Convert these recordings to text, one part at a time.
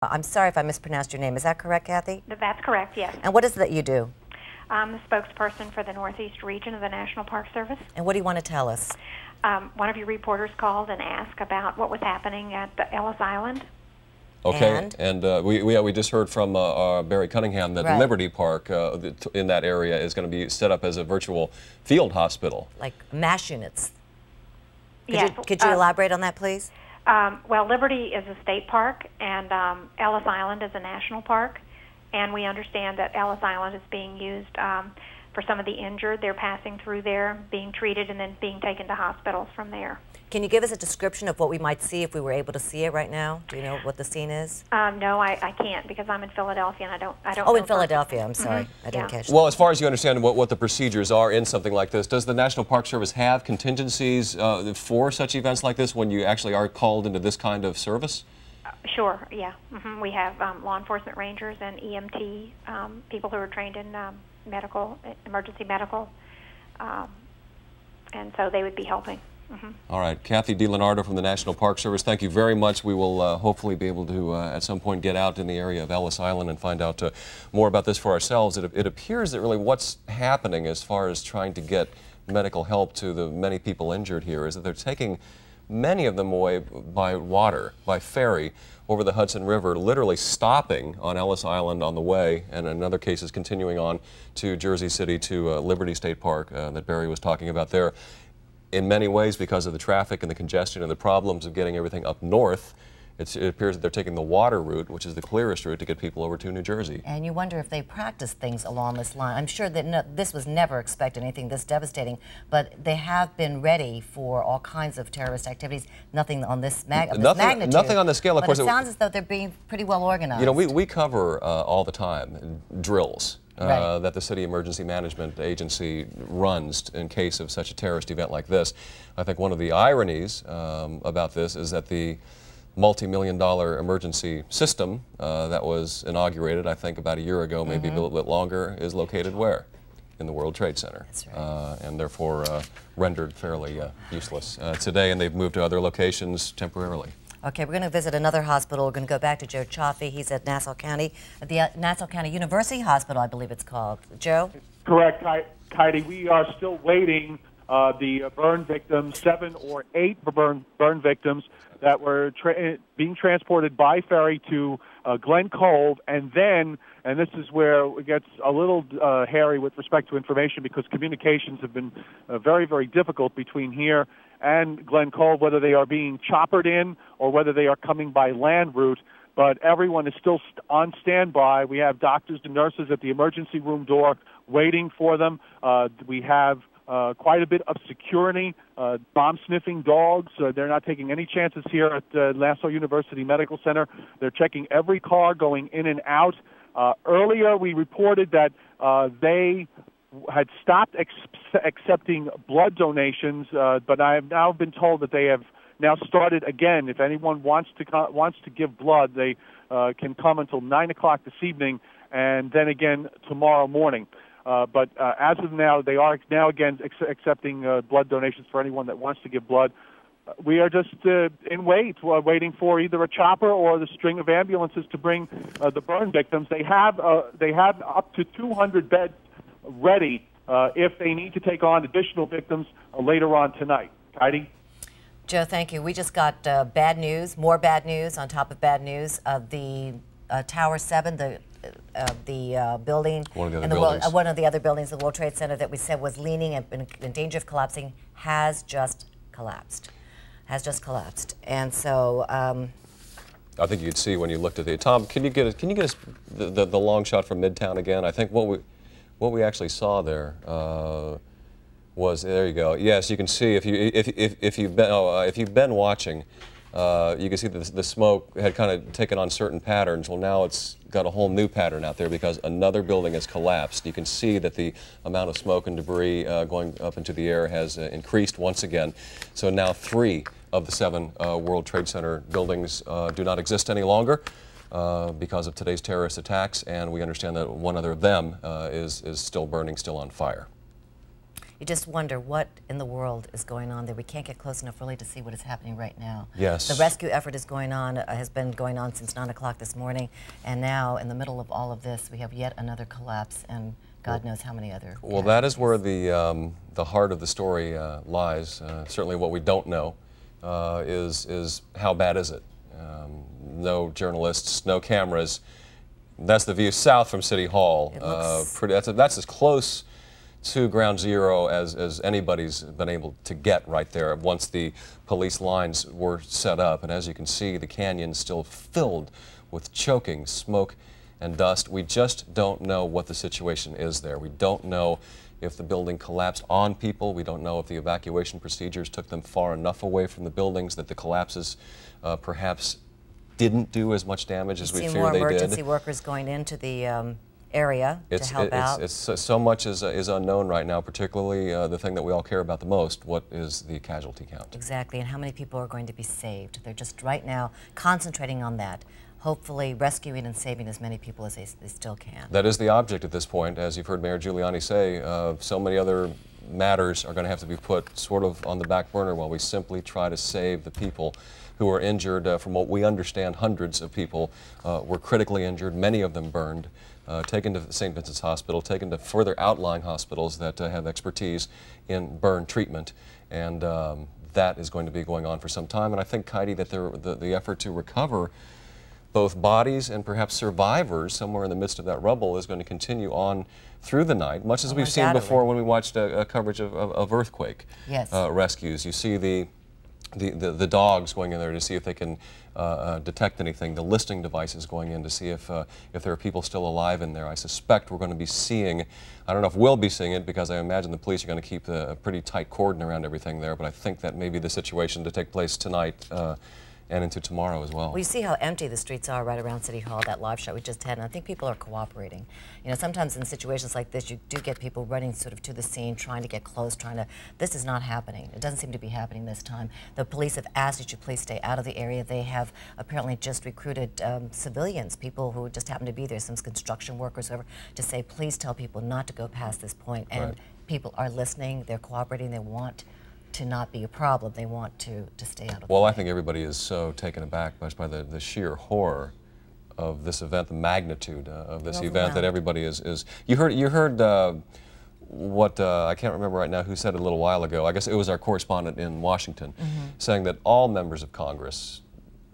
I'm sorry if I mispronounced your name. Is that correct, Kathy? That's correct, yes. And what is it that you do? I'm the spokesperson for the Northeast region of the National Park Service. And what do you want to tell us? One of your reporters called and asked about what was happening at the Ellis Island. Okay, and we just heard from Barry Cunningham that Liberty Park in that area is going to be set up as a virtual field hospital. Like MASH units. Yes. Could you elaborate on that, please? Well, Liberty is a state park, and Ellis Island is a national park. And we understand that Ellis Island is being used for some of the injured. They're passing through there, being treated, and then being taken to hospitals from there. Can you give us a description of what we might see if we were able to see it right now? Do you know what the scene is? No, I can't, because I'm in Philadelphia and I don't. Oh, in Philadelphia. I'm sorry, I didn't catch that. Well, as far as you understand what the procedures are in something like this, does the National Park Service have contingencies for such events like this when you actually are called into this kind of service? Sure, yeah. We have law enforcement rangers and EMT, people who are trained in emergency medical, and so they would be helping. All right, Kathy DiLeonardo from the National Park Service, thank you very much. We will hopefully be able to at some point get out in the area of Ellis Island and find out more about this for ourselves. It appears that really what's happening as far as trying to get medical help to the many people injured here is that they're taking many of them away by water, by ferry, over the Hudson River, literally stopping on Ellis Island on the way, and in other cases continuing on to Jersey City to Liberty State Park that Barry was talking about there. In many ways, because of the traffic and the congestion and the problems of getting everything up north, it appears that they're taking the water route, which is the clearest route to get people over to New Jersey. And you wonder if they practice things along this line. I'm sure that this was never expected, anything this devastating, but they have been ready for all kinds of terrorist activities. Nothing on this, magnitude. Nothing on the scale, of course. It sounds as though they're being pretty well organized. You know, we cover all the time drills. That the City Emergency Management Agency runs in case of such a terrorist event like this. I think one of the ironies about this is that the multi-million-dollar emergency system that was inaugurated, I think, about a year ago, maybe a little bit longer, is located where? In the World Trade Center. That's right. And therefore rendered fairly useless today, and they've moved to other locations temporarily. Okay, we're going to visit another hospital. We're going to go back to Joe Chaffee. He's at Nassau County, at the Nassau County University Hospital, I believe it's called. Joe? Correct, Heidi. We are still waiting the burn victims, 7 or 8 burn victims that were being transported by ferry to Glen Cove, and then, and this is where it gets a little hairy with respect to information, because communications have been very, very difficult between here and Glen Cove, whether they are being choppered in or whether they are coming by land route. But everyone is still on standby. We have doctors and nurses at the emergency room door waiting for them. We have quite a bit of security, bomb-sniffing dogs. They're not taking any chances here at Nassau University Medical Center. They're checking every car going in and out. Earlier, we reported that they had stopped accepting blood donations, but I have now been told that they have now started again. If anyone wants to give blood, they can come until 9 o'clock this evening, and then again tomorrow morning. But as of now, they are now again accepting blood donations for anyone that wants to give blood. We are just in waiting for either a chopper or the string of ambulances to bring the burn victims. They have up to 200 beds ready if they need to take on additional victims later on tonight. Heidi? Joe, thank you. We just got bad news, more bad news on top of bad news. The Tower 7, the building, one of the other buildings, the World Trade Center that we said was leaning and in danger of collapsing, has just collapsed. And so I think you could see when you looked at the Tom. Can you get us the long shot from Midtown again? I think what we actually saw there was, there you go. Yes, you can see if you've been watching, you can see that the smoke had kind of taken on certain patterns. Well, now it's got a whole new pattern out there because another building has collapsed. You can see that the amount of smoke and debris going up into the air has increased once again. So now 3 of the 7 World Trade Center buildings do not exist any longer because of today's terrorist attacks, and we understand that one other of them is still burning, still on fire. you just wonder what in the world is going on there. We can't get close enough really to see what is happening right now. Yes. The rescue effort is going on, has been going on since 9 o'clock this morning, and now in the middle of all of this, we have yet another collapse, and God knows how many other. Well, that is where the heart of the story lies. Certainly, what we don't know is how bad is it. No journalists, no cameras. That's the view south from City Hall. That's as close to ground zero as anybody's been able to get right there once the police lines were set up. And as you can see, the canyon's still filled with choking smoke and dust. We just don't know what the situation is there. We don't know if the building collapsed on people. We don't know if the evacuation procedures took them far enough away from the buildings that the collapses perhaps didn't do as much damage as we fear they did. See more emergency workers going into the area to help out. So much is unknown right now, particularly the thing that we all care about the most, what is the casualty count. Exactly, and how many people are going to be saved. They're just right now concentrating on that, hopefully rescuing and saving as many people as they still can. That is the object at this point. As you've heard Mayor Giuliani say, so many other matters are going to have to be put sort of on the back burner while we simply try to save the people who are injured. From what we understand, hundreds of people were critically injured, many of them burned, taken to St. Vincent's Hospital, taken to further outlying hospitals that have expertise in burn treatment. And that is going to be going on for some time. And I think, Heidi, that the effort to recover both bodies and perhaps survivors somewhere in the midst of that rubble is going to continue on through the night, much as we've seen before when we watched a coverage of earthquake rescues. You see the dogs going in there to see if they can detect anything, the listing devices going in to see if there are people still alive in there. I suspect we're going to be seeing, I don't know if we'll be seeing it because I imagine the police are going to keep a pretty tight cordon around everything there, but I think that may be the situation to take place tonight and into tomorrow as well. Well, you see how empty the streets are right around City Hall, that live shot we just had, and I think people are cooperating. You know, sometimes in situations like this, you do get people running sort of to the scene, trying to get close, this is not happening. It doesn't seem to be happening this time. The police have asked that you please stay out of the area. They have apparently just recruited civilians, people who just happen to be there, some construction workers, whoever, to say, please tell people not to go past this point. And people are listening, they're cooperating, they want to not be a problem. They want to stay out of Well, I think everybody is so taken aback by the sheer horror of this event, the magnitude of this event, that everybody is. You heard what I can't remember right now who said it a little while ago. I guess it was our correspondent in Washington, saying that all members of Congress,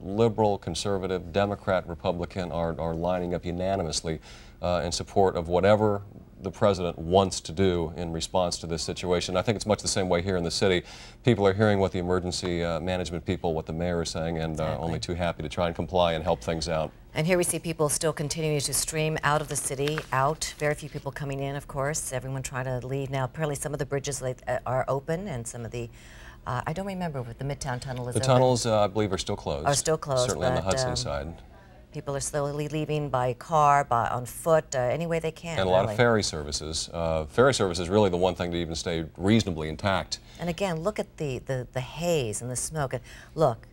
liberal, conservative, Democrat, Republican, are lining up unanimously in support of whatever the president wants to do in response to this situation. I think it's much the same way here in the city. People are hearing what the emergency management people, what the mayor is saying, and only too happy to try and comply and help things out. And here we see people still continuing to stream out of the city, out. Very few people coming in, of course. Everyone trying to leave now. Apparently some of the bridges are open, and some of the I don't remember if the Midtown Tunnel is open. The tunnels, I believe, are still closed. Are still closed. Certainly on the Hudson side. People are slowly leaving by car, on foot, any way they can. And a lot of ferry services. Ferry service is really the one thing to even stay reasonably intact. And again, look at the haze and the smoke. And look.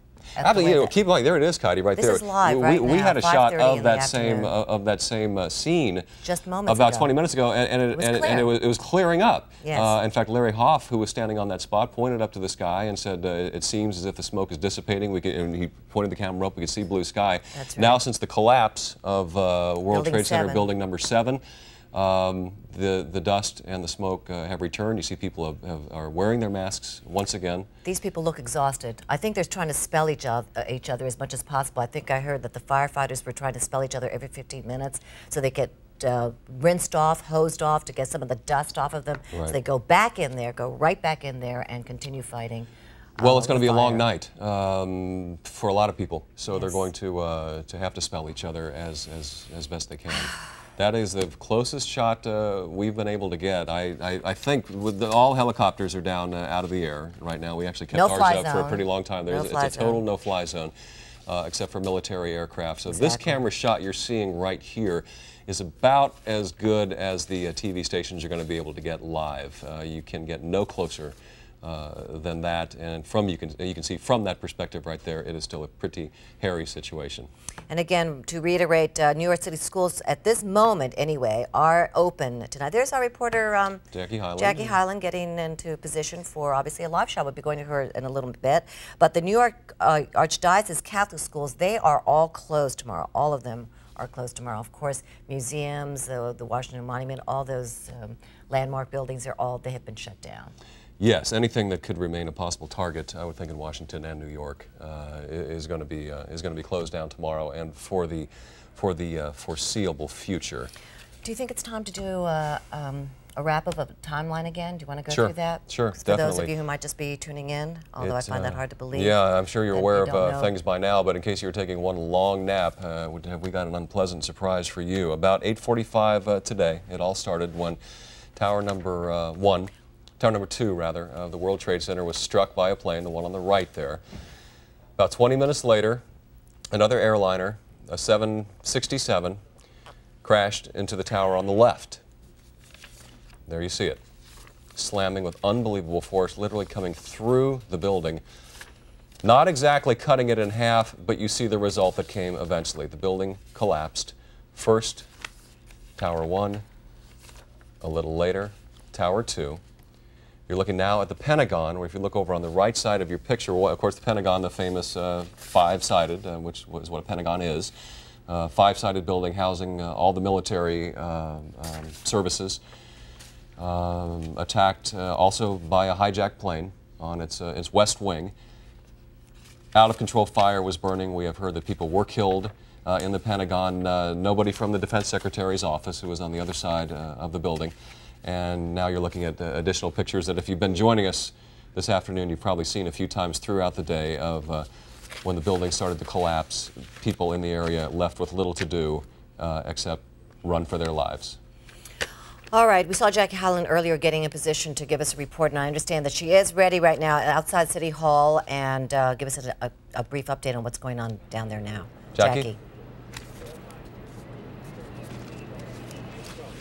Keep like there it is, Heidi, right there. This is live right now. We had a shot of that same scene just moments about ago. 20 minutes ago, and it was clearing up. Yes. In fact, Larry Hoff, who was standing on that spot, pointed up to the sky and said, "It seems as if the smoke is dissipating." And he pointed the camera up. We could see blue sky. That's right. Now, since the collapse of World Trade Center Building number 7. The dust and the smoke have returned. You see people are wearing their masks once again. These people look exhausted. I think they're trying to spell each other as much as possible. I think I heard that the firefighters were trying to spell each other every 15 minutes so they get rinsed off, hosed off to get some of the dust off of them. Right. So they go back in there, go right back in there and continue fighting. Well, it's going to be a long night for a lot of people. So they're going to have to spell each other as best they can. That is the closest shot we've been able to get. I think all helicopters are down out of the air right now. We actually kept ours up for a pretty long time. It's a total no-fly zone, except for military aircraft. So this camera shot you're seeing right here is about as good as the TV stations you're going to be able to get live. You can get no closer than that. And you can see from that perspective right there, it is still a pretty hairy situation. And again, to reiterate, New York City schools at this moment, anyway, are open tonight. There's our reporter, Jackie Hyland. Jackie Hyland, getting into position for obviously a live shot. We'll be going to her in a little bit. But the New York Archdiocese Catholic schools, they are all closed tomorrow. All of them are closed tomorrow. Of course, museums, the Washington Monument, all those landmark buildings, they have been shut down. Yes, anything that could remain a possible target, I would think, in Washington and New York is going to be closed down tomorrow and for the foreseeable future. Do you think it's time to do a wrap of a timeline again? Do you want to go Sure. through that? Sure, for definitely. those of you who might just be tuning in, although I find that hard to believe. Yeah, I'm sure you're aware of know. things by now, but in case you were taking one long nap, we got an unpleasant surprise for you. About 8:45 today, it all started when Tower number 2, rather, of the World Trade Center was struck by a plane, the one on the right there. About 20 minutes later, another airliner, a 767, crashed into the tower on the left. There you see it, slamming with unbelievable force, literally coming through the building. Not exactly cutting it in half, but you see the result that came eventually. The building collapsed. First, Tower 1, a little later, Tower 2. You're looking now at the Pentagon, where if you look over on the right side of your picture, well, of course, the Pentagon, the famous five-sided, which is what a Pentagon is, five-sided building housing all the military services, attacked also by a hijacked plane on its west wing. Out-of-control fire was burning. We have heard that people were killed in the Pentagon. Nobody from the Defense Secretary's office, who was on the other side of the building. And now you're looking at additional pictures that if you've been joining us this afternoon, you've probably seen a few times throughout the day of when the building started to collapse, people in the area left with little to do except run for their lives. All right, we saw Jackie Hyland earlier getting in position to give us a report, and I understand that she is ready right now outside City Hall, and give us a brief update on what's going on down there now. Jackie?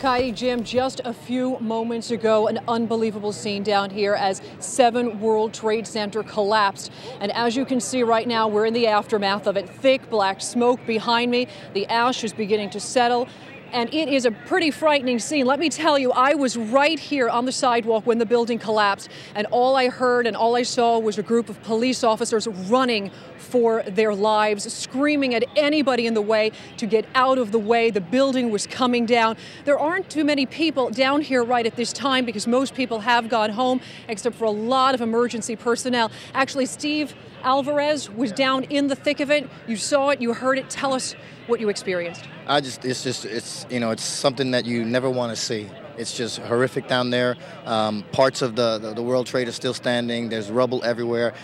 Heidi, Jim, just a few moments ago, an unbelievable scene down here as 7 World Trade Center collapsed. And as you can see right now, we're in the aftermath of it. Thick black smoke behind me. The ash is beginning to settle. And it is a pretty frightening scene. Let me tell you, I was right here on the sidewalk when the building collapsed, and all I heard and all I saw was a group of police officers running for their lives, screaming at anybody in the way to get out of the way. The building was coming down. There aren't too many people down here right at this time because most people have gone home, except for a lot of emergency personnel. Actually, Steve Alvarez was down in the thick of it. You saw it, you heard it. Tell us what you experienced. It's something that you never want to see. It's just horrific down there. Parts of the World Trade are still standing. There's rubble everywhere.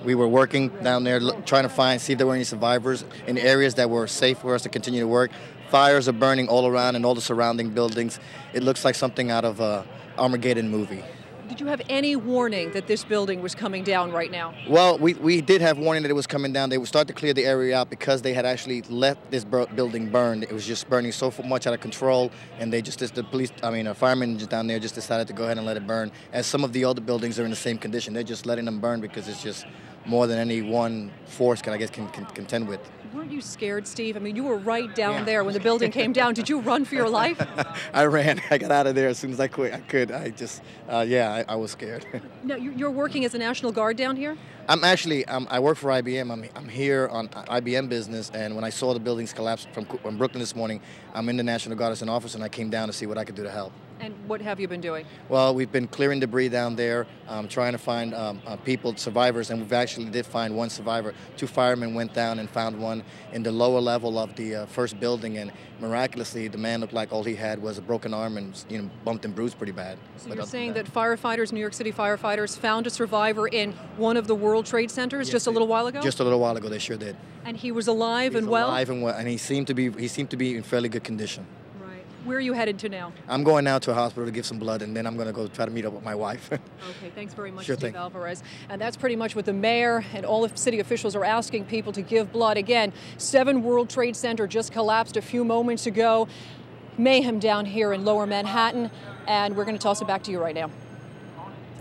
We were working down there trying to see if there were any survivors in areas that were safe for us to continue to work. Fires are burning all around in all the surrounding buildings. It looks like something out of an Armageddon movie. Did you have any warning that this building was coming down right now? Well, we did have warning that it was coming down. They would start to clear the area out because they had actually let this building burn. It was just burning so much out of control, and the firemen just down there just decided to go ahead and let it burn. As some of the other buildings are in the same condition, they're just letting them burn because it's just more than any one force can contend with. Weren't you scared, Steve? I mean, you were right down there when the building came down. Did you run for your life? I ran. I got out of there as soon as I could. I was scared. Now, you're working as a National Guard down here? I work for IBM. I'm here on IBM business, and when I saw the buildings collapse from Brooklyn this morning, I'm in the National Guard as an officer, and I came down to see what I could do to help. And what have you been doing? Well, we've been clearing debris down there, trying to find survivors, and we've actually did find one survivor. 2 firemen went down and found one in the lower level of the first building, and miraculously, the man looked like all he had was a broken arm and bumped and bruised pretty bad. So you're saying that firefighters, New York City firefighters, found a survivor in one of the World Trade Centers just a little while ago? Just a little while ago, they sure did. And he was alive and well? Alive and well, and he seemed to be in fairly good condition. Right. Where are you headed to now? I'm going now to a hospital to give some blood, and then I'm going to go try to meet up with my wife. Okay, thanks very much, Sure Steve thing. Alvarez. And that's pretty much what the mayor and all the city officials are asking people to give blood. Again, 7 World Trade Center just collapsed a few moments ago. Mayhem down here in Lower Manhattan, and we're going to toss it back to you right now.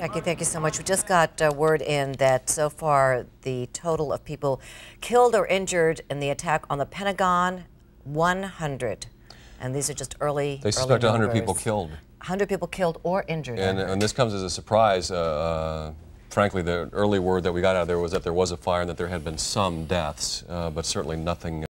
Becky, thank you so much. We just got word in that so far the total of people killed or injured in the attack on the Pentagon, 100. And these are just early They suspect 100 numbers. people killed. 100 people killed or injured. And this comes as a surprise. Frankly, the early word that we got out of there was that there was a fire and that there had been some deaths, but certainly nothing